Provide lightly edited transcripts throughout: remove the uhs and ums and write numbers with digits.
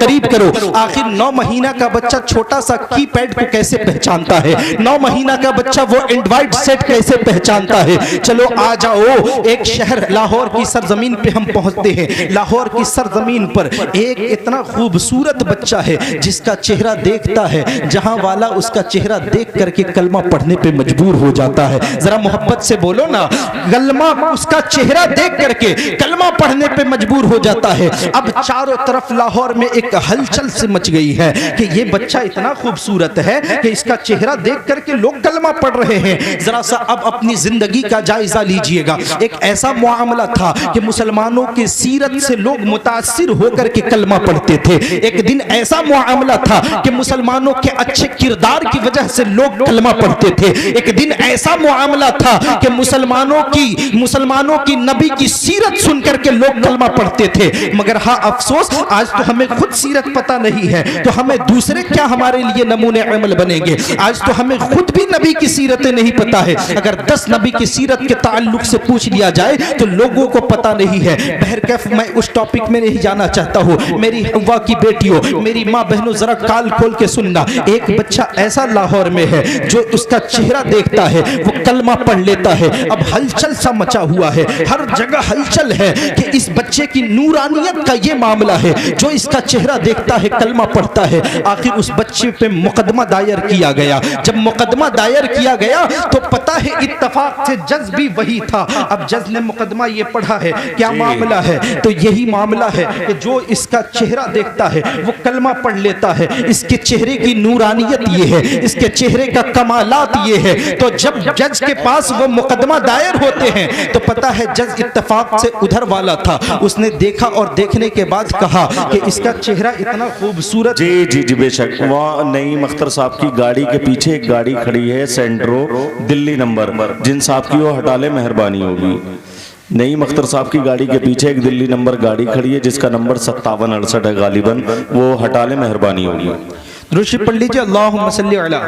करीब करो। आखिर 9 महीना का बच्चा छोटा सा कीपैड को कैसे पहचानता है? 9 महीना का बच्चा वो एंड्रॉइड सेट कैसे पहचानता है? चलो आ जाओ, एक शहर लाहौर की सरजमीन पे हम पहुंचते हैं। लाहौर की सरजमीन पर एक इतना खूबसूरत बच्चा है जिसका चेहरा देखता है, जहां वाला उसका चेहरा देख करके कलमा पढ़ने पे मजबूर हो जाता है। जरा मोहब्बत से बोलो ना, कलमा उसका चेहरा देख करके कलमा पढ़ने पे मजबूर हो जाता है। अब चारों तरफ लाहौर में एक हलचल से मच गई है कि ये बच्चा इतना खूबसूरत है कि इसका चेहरा देख करके लोग कलमा पढ़ रहे हैं। जरा सा अब अपनी जिंदगी का जायजा लीजिएगा। एक ऐसा मामला था कि मुसलमानों की सीरत से लोग मुतासिर होकर के कलमा पढ़ते थे। एक दिन ऐसा मामला था कि मुसलमानों के अच्छे किरदार की वजह से लोग कलमा पढ़ते थे। एक दिन ऐसा मामला था कि मुसलमानों की नबी की सीरत सुनकर के लोग कलमा पढ़ते थे। मगर हाँ अफसोस, आज तो हमें खुद सीरत पता नहीं है, तो हमें दूसरे क्या हमारे लिए नमूने अमल बनेंगे? आज तो हमें खुद भी नबी की सीरतें नहीं पता है। अगर 10 नबी की सीरत के ताल्लुक से पूछ लिया जाए तो लोगों को पता नहीं है। बहरकैफ मैं उस टॉपिक में नहीं जाना चाहता हूँ। मेरी हवा की बेटियों, मेरी माँ बहनों, जरा काल खोल के सुनना। एक बच्चा ऐसा लाहौर में है जो उसका चेहरा देखता है वो कलमा पढ़ लेता है। अब हलचल सा मचा हुआ है, हर जगह हलचल है कि इस बच्चे की नूरानियत का ये मामला है, जो इसका चेहरा देखता है कलमा पढ़ता है। आखिर उस बच्चे पे मुकदमा दायर किया गया। जब मुकदमा दायर किया गया तो पता है इत्तफाक से जज भी वही था। अब जज ने मुकदमा ये पढ़ा है, क्या मामला है? तो यही मामला है कि जो इसका चेहरा देखता है वो कलमा पढ़ लेता है। इसके चेहरे की नूरानियत ये है, इसके चेहरे का कमालात ये है। तो जब जज के पास वो मुकदमा दायर होते हैं तो पता है जज इत्तफाक से उधर वाला था। उसने देखा और देखने के बाद कहा कि इसका चेहरा इतना खूबसूरत। जी जी जी बेशक। वहाँ नईम अख्तर साहब की गाड़ी के पीछे एक गाड़ी खड़ी है, सेंट्रो दिल्ली नंबर। जिन साहब की वो हटा ले, मेहरबानी होगी। नईम अख्तर साहब की गाड़ी के पीछे एक दिल्ली नंबर गाड़ी खड़ी है जिसका नंबर 5768 है गालिबन, वो हटा ले, मेहरबानी होगी। दुरूद पढ़ लीजिए। अल्लाहुम्मा सल्ली अला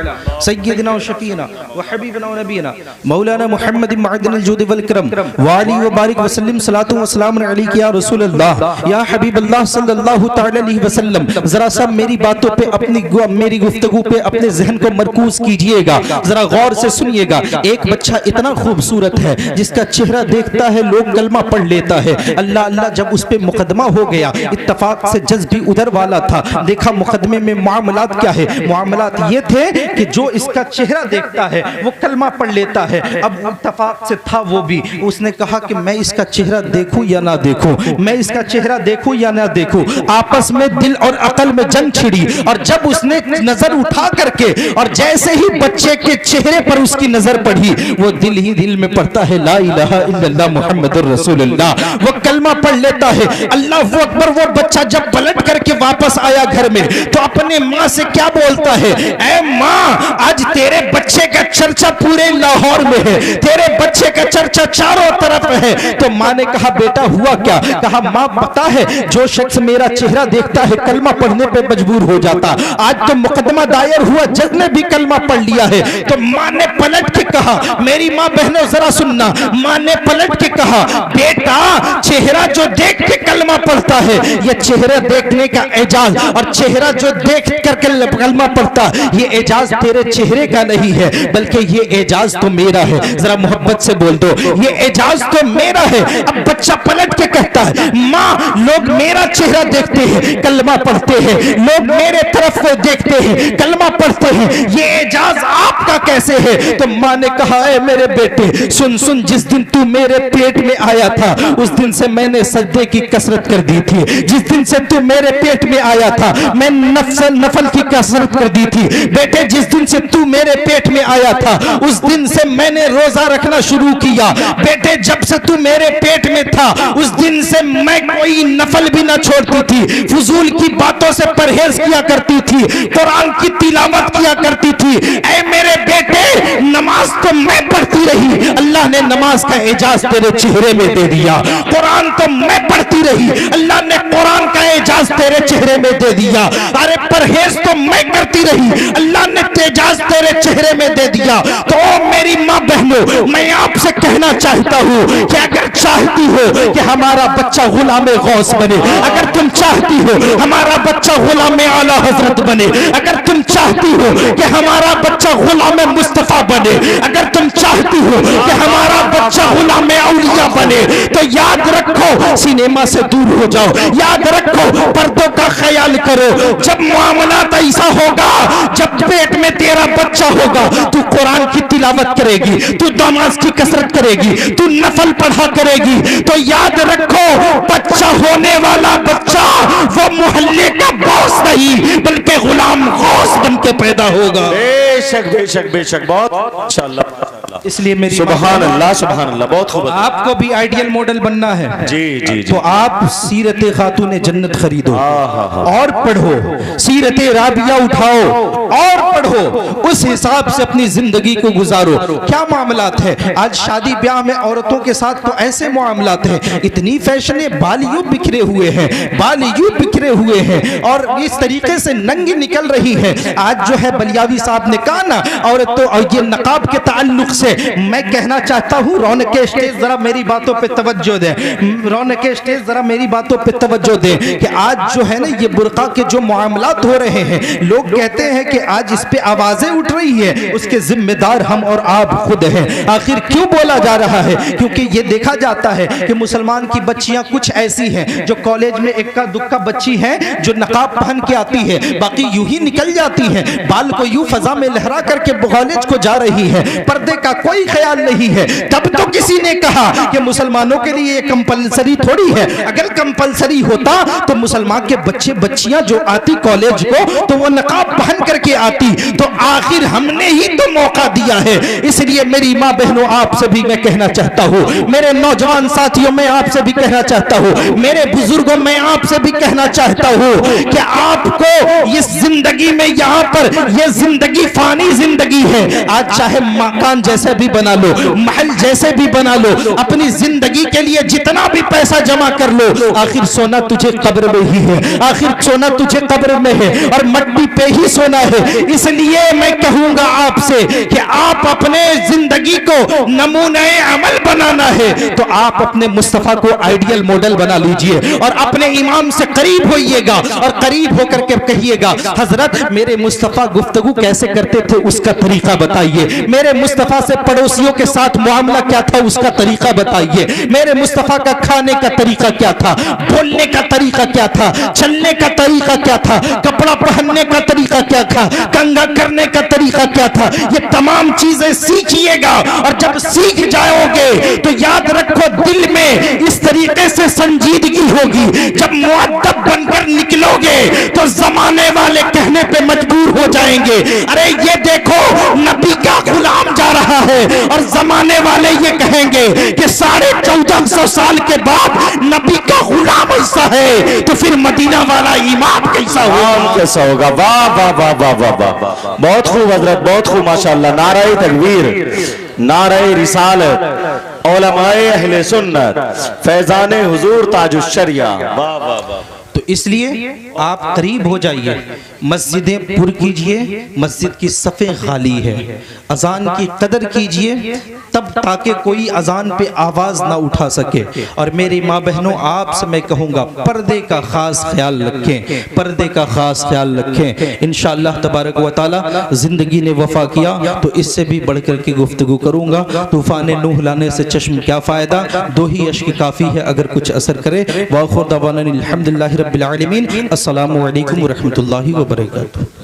सय्यिदिना व शफीना व हबीबना व नबीना मौलाना मुहम्मद मअदनिल जुद वल करम व आलि व बारिक व सल्लिम सलातु व सलाम अलैका या रसूल अल्लाह या हबीब अल्लाह सल्लल्लाहु तआला अलैहि वसल्लम। जरा सा मेरी बातों पे, मेरी गुफ्तगू पे अपने जहन को मरकूज कीजिएगा, जरा गौर से सुनिएगा। एक बच्चा इतना खूबसूरत है जिसका चेहरा देखता है लोग कलमा पढ़ लेता है। अल्लाह अल्लाह, जब उस पे मुकदमा हो गया, इत्तफाक से जज भी उधर वाला था। देखा मुकदमे में मामलात क्या है? मामलात ये थे कि जो इसका चेहरा देखता है वो कलमा पढ़ लेता है। अब इत्तफाक से था वो भी, उसने कहा कि मैं इसका चेहरा देखूं या ना देखूं, मैं इसका चेहरा देखूं या ना देखूं। आपस में दिल और अकल में जंग छिड़ी और जब उसने नजर उठा करके और जैसे ही बच्चे के चेहरे पर उसकी नजर पड़ी, वो दिल ही दिल में पढ़ता है ला इलाहा इल्लल्लाह मुहम्मदुर रसूलुल्लाह, वो कलमा पढ़ लेता है। अल्लाह अकबर। वो बच्चा जब पलट करके वापस आया घर में तो अपने माँ से क्या बोलता है? ऐ माँ, आज तेरे बच्चे का चर्चा पूरे लाहौर में है, तेरे बच्चे का चर्चा चारों तरफ है। तो माँ ने कहा बेटा हुआ क्या? कहा माँ पता है, जो शख्स मेरा चेहरा देखता है कलमा पढ़ने पे मजबूर हो जाता। आज तो मुकदमा दायर हुआ, जज ने भी कलमा पढ़ लिया है। तो माँ ने पलट के कहा, मेरी माँ बहनों जरा सुनना, माँ ने पलट के कहा बेटा चेहरा जो देख के कलमा पढ़ता है ये चेहरा देखने का एजाज, और चेहरा जो देख करके कलमा पढ़ता ये एजाज तेरे चेहरे का नहीं है बल्कि ये एजाज तो मेरा है। जरा मोहब्बत से बोल दो, ये एजाज तो मेरा है। अब बच्चा पलट के कहता है माँ लोग मेरा चेहरा देखते हैं कलमा पढ़ते हैं, लोग मेरे तरफ देखते हैं कलमा पढ़ते हैं, ये एजाज आपका कैसे है? तो माँ ने कहा है मेरे बेटे सुन सुन, जिस दिन तू मेरे पेट में आया था उस दिन से मैंने सजदे की कसरत कर दी थी। जिस दिन से तू मेरे पेट में आया था मैं नफल की कसरत कर दी थी। बेटे जिस दिन से तू मेरे पेट में आया था उस दिन से मैंने रोजा रखना शुरू किया। बेटे जब से तू मेरे पेट में था उस दिन से मैं कोई नफल भी ना छोड़ती थी, फजूल की बातों से परहेज किया करती थी, कुरान की तिलावत किया करती थी। ऐ मेरे बेटे नमाज तो मैं पढ़ती रही, अल्लाह अल्लाह ने नमाज का एजाज तेरे चेहरे में दे दिया। कुरान तो मैं पढ़ती रही, अल्लाह ने कुरान का एजाज तेरे चेहरे में दे दिया। अरे परहेज तो मैं करती रही, अल्लाह ने एजाज तेरे चेहरे में दे दिया। तो मेरी माँ बहनों, मैं आपसे कहना चाहता हूँ कि अगर चाहती हो कि हमारा बच्चा गुलाम गौस बने, अगर तुम चाहती हो हमारा बच्चा गुलाम आला हजरत बने, अगर तुम चाहती हो कि हमारा बच्चा गुलाम मुस्तफा बने, अगर तुम चाहती हो कि हमारा बच्चा गुलाम औलिया बने, तो याद रखो सिनेमा से दूर हो जाओ, याद रखो पर्दों का ख्याल करो। जब मामला ऐसा होगा, जब पेट में तेरा बच्चा होगा, तू कुरान की तिलावत करेगी, तू नमाज की कसरत करेगी, तू नफल पढ़ा करेगी, तो याद रखो बच्चा होने वाला बच्चा वो मोहल्ले का बॉस नहीं बल्कि गुलाम गौस बन के पैदा होगा। बेशक बेशक बेशक, बहुत माशाअल्लाह। इसलिए मेरी सुभान अल्लाह, सुभान अल्लाह, बहुत खूब। आपको भी आइडियल मॉडल बनना है जी जी, तो आप सीरत खातून जन्नत खरीदो और पढ़ो, सीरत राबिया उठाओ और पढ़ो, उस हिसाब से अपनी जिंदगी को गुजारो। क्या मामलात है आज शादी ब्याह में औरतों के साथ, तो ऐसे मामलात हैं, इतनी फैशने बाल यूं बिखरे हुए हैं, बाल यूं बिखरे हुए हैं और इस तरीके से नंगी निकल रही है। आज जो है बलियावी साहब ने कहा ना, और तो ये नकाब के ताल्लुक से मैं कहना चाहता हूँ, रौनक स्टेज जरा मेरी बातों पे तवज्जो दे, रौनक स्टेज जरा मेरी बातों पे तवज्जो दे कि आज जो है ना ये बुर्का के जो मामलात हो रहे हैं, लोग कहते हैं कि आज इस पे आवाजें उठ रही है, उसके जिम्मेदार हम और आप खुद हैं। आखिर क्यों बोला जा रहा है? क्योंकि ये देखा जाता है कि मुसलमान की बच्चियां कुछ ऐसी हैं जो कॉलेज में इक्का दुक्का बच्ची हैं जो नकाब पहन के आती है, बाकी यूं ही निकल जाती हैं, बाल को यूं फजा में लहरा करके कॉलेज को जा रही है, पर्दे का कोई ख्याल नहीं है। तब तो किसी ने कहा कि मुसलमानों के लिए ये कंपलसरी थोड़ी है, अगर कंपलसरी होता तो मुसलमान के बच्चे बच्चियां जो आती कॉलेज को तो वो नकाब पहन करके आती। तो आखिर हमने ही तो मौका दिया है। इसलिए मेरी माँ बहनों आपसे भी मैं कहना चाहता हूँ, मेरे नौजवान साथियों में आपसे भी कहना चाहता हूँ, मेरे बुजुर्गों में आपसे भी कहना चाहता हूँ कि आपको इस जिंदगी में यहाँ पर ये जिंदगी फानी जिंदगी है। आज चाहे मकान जैसे भी बना लो, महल जैसे भी बना लो, अपनी जिंदगी के लिए जितना भी पैसा जमा कर लो, आखिर सोना तुझे कब्र में ही है, आखिर सोना तुझे कब्र में है और मट्टी पे ही सोना है। इसलिए मैं कहूंगा आपसे कि आप अपने जिंदगी को नमूने अमल बनाना है तो आप अपने मुस्तफा को आइडियल मॉडल बना लीजिए और अपने इमाम से करीब होइएगा और करीब होकर के कहिएगा, हजरत मेरे मुस्तफा गुफ्तगू कैसे करते थे उसका तरीका बताइए, मेरे मुस्तफा से पड़ोसियों के साथ मामला क्या था उसका तरीका बताइए, मेरे मुस्तफा का खाने का तरीका क्या था, बोलने का तरीका क्या था, चलने का तरीका क्या था, कपड़ा पहनने का तरीका क्या था, कंघा करने का तरीका क्या था। ये तमाम चीजें सीखिएगा और जब सीख जाओगे तो याद रखो दिल में इस तरीके से संजीदगी होगी, जब मुअद्दब बनकर निकलोगे तो जमाने वाले कहने पे मजबूर हो जाएंगे, अरे ये देखो नबी का गुलाम जा रहा है, और जमाने वाले ये कहेंगे कि 1450 साल के बाद नबी का गुलाम ऐसा है तो फिर मदीना वाला इमाम कैसा होगा। वाह वाह वाह वाह वाह वाह, बहुत खूब हजरत, बहुत खूब माशाअल्लाह। नाराए तकबीर, नाराए रिसालत, उलमाए अहले सुन्नत, फैजाने हुजूर ताजुश शरिया। वाह वाह वाह। तो इसलिए आप करीब हो जाइए, मस्जिदें पुर कीजिए, मस्जिद की सफ़े खाली है, अजान की कदर कीजिए तब ताकि कोई अजान पे आवाज़ ना उठा सके। और मेरी माँ बहनों आपसे मैं कहूँगा पर्दे का ख़ास ख्याल रखें, पर्दे का ख़ास ख्याल रखें। इंशाअल्लाह तबारक व तआला ज़िंदगी ने वफ़ा किया तो इससे भी बढ़ कर के गुफ्तगू करूँगा। तूफ़ान नूह लाने से चश्म क्या फ़ायदा, 2 ही अश्क काफ़ी है अगर कुछ असर करे। व आखिर दवाना अल्हम्दुलिल्लाहि रब्बिल आलमीन। अस्सलामु अलैकुम व रहमतुल्लाहि व बरकातुहू।